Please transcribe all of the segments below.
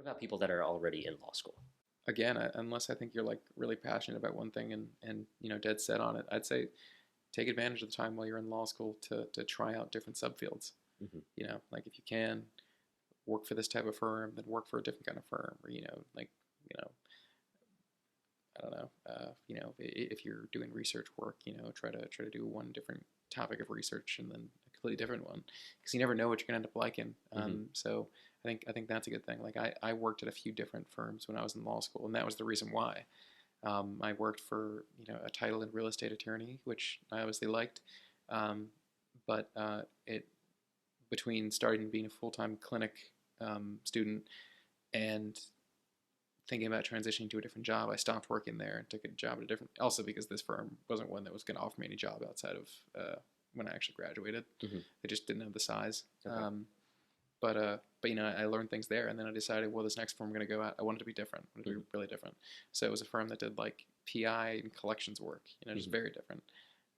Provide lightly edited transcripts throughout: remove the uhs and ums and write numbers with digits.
about people that are already in law school? Again, unless I think you're like really passionate about one thing and dead set on it, I'd say take advantage of the time while you're in law school to try out different subfields. Hmm. Like if you can work for this type of firm, then work for a different kind of firm, or like you know I don't know, if you're doing research work, try to do one different topic of research and then a completely different one, because you never know what you're gonna end up liking. So I think that's a good thing. Like I worked at a few different firms when I was in law school, and that was the reason why. I worked for a title and real estate attorney, which I obviously liked, but it between starting being a full-time clinic student and thinking about transitioning to a different job, I stopped working there and took a job at a different. Also, because this firm wasn't one that was going to offer me any job outside of when I actually graduated. They just didn't have the size. Okay. But I learned things there, and then I decided, well, this next firm I'm going to go at, I wanted to be different. I wanted to be really different. So it was a firm that did like PI and collections work. Just very different.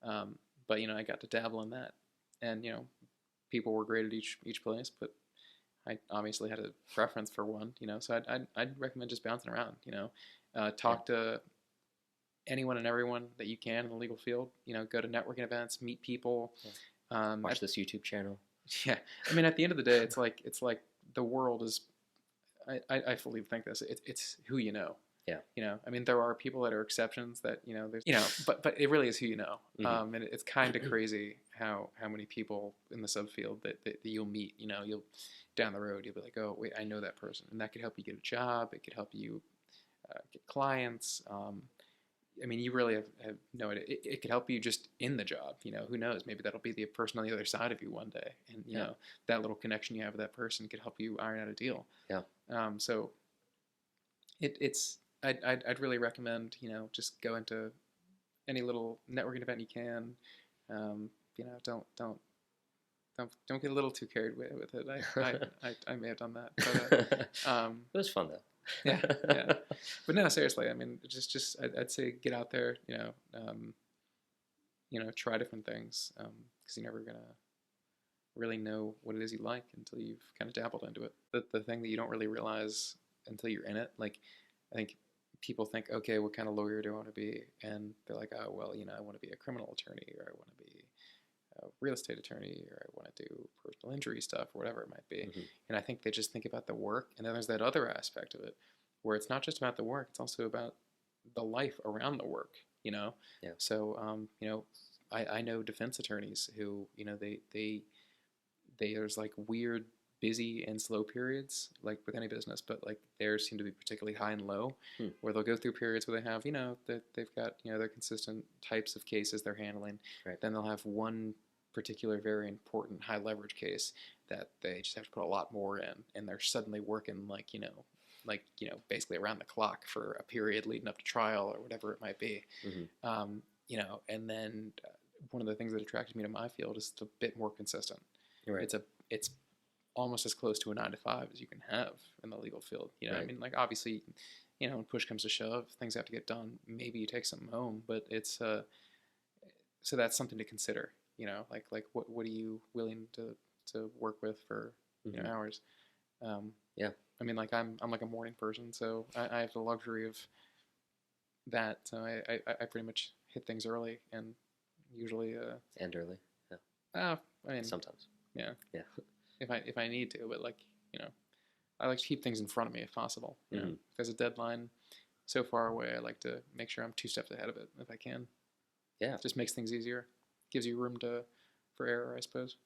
But I got to dabble in that, and people were great at each place, but I obviously had a preference for one, so I'd recommend just bouncing around, talk to anyone and everyone that you can in the legal field, go to networking events, meet people. Watch this YouTube channel. Yeah. I mean, at the end of the day, it's like the world is, I fully think this, it's who you know. Yeah. I mean, there are people that are exceptions that, but it really is who you know. And it's kind of crazy how many people in the subfield that you'll meet, you'll down the road, you'll be like, oh, wait, I know that person. And that could help you get a job. It could help you get clients. I mean, you really have no idea. It could help you just in the job. Who knows? Maybe that'll be the person on the other side of you one day. And, that little connection you have with that person could help you iron out a deal. Yeah. So I'd really recommend, just go into any little networking event you can. Don't get a little too carried away with it. I may have done that, but It was fun though. yeah. But no, seriously, I mean, just I'd say get out there, try different things, because you're never gonna really know what it is you like until you've kind of dabbled into it. The thing that you don't really realize until you're in it, like I think people think, okay, what kind of lawyer do I want to be? And they're like, oh, well, I want to be a criminal attorney, or I want to be a real estate attorney, or I want to do personal injury stuff, or whatever it might be. And I think they just think about the work, and then there's that other aspect of it where it's not just about the work, it's also about the life around the work, Yeah. So, I know defense attorneys who, there's like weird busy and slow periods, like with any business, but like theirs seem to be particularly high and low, where they'll go through periods where they have, that they've got, their consistent types of cases they're handling. Right. Then they'll have one particular very important high leverage case that they just have to put a lot more in, and they're suddenly working basically around the clock for a period leading up to trial or whatever it might be. And then one of the things that attracted me to my field is it's a bit more consistent. Right. It's almost as close to a 9 to 5 as you can have in the legal field. Right. I mean, like obviously, when push comes to shove, things have to get done. Maybe you take something home, but it's so that's something to consider. Like what are you willing to work with for hours? Yeah. I mean, like I'm like a morning person, so I have the luxury of that. So I pretty much hit things early and usually And early. Yeah. I mean Sometimes. Yeah. Yeah. If I need to, but like I like to keep things in front of me if possible. If there's a deadline so far away, I like to make sure I'm 2 steps ahead of it if I can. Yeah. Just makes things easier. Gives you room for error, I suppose.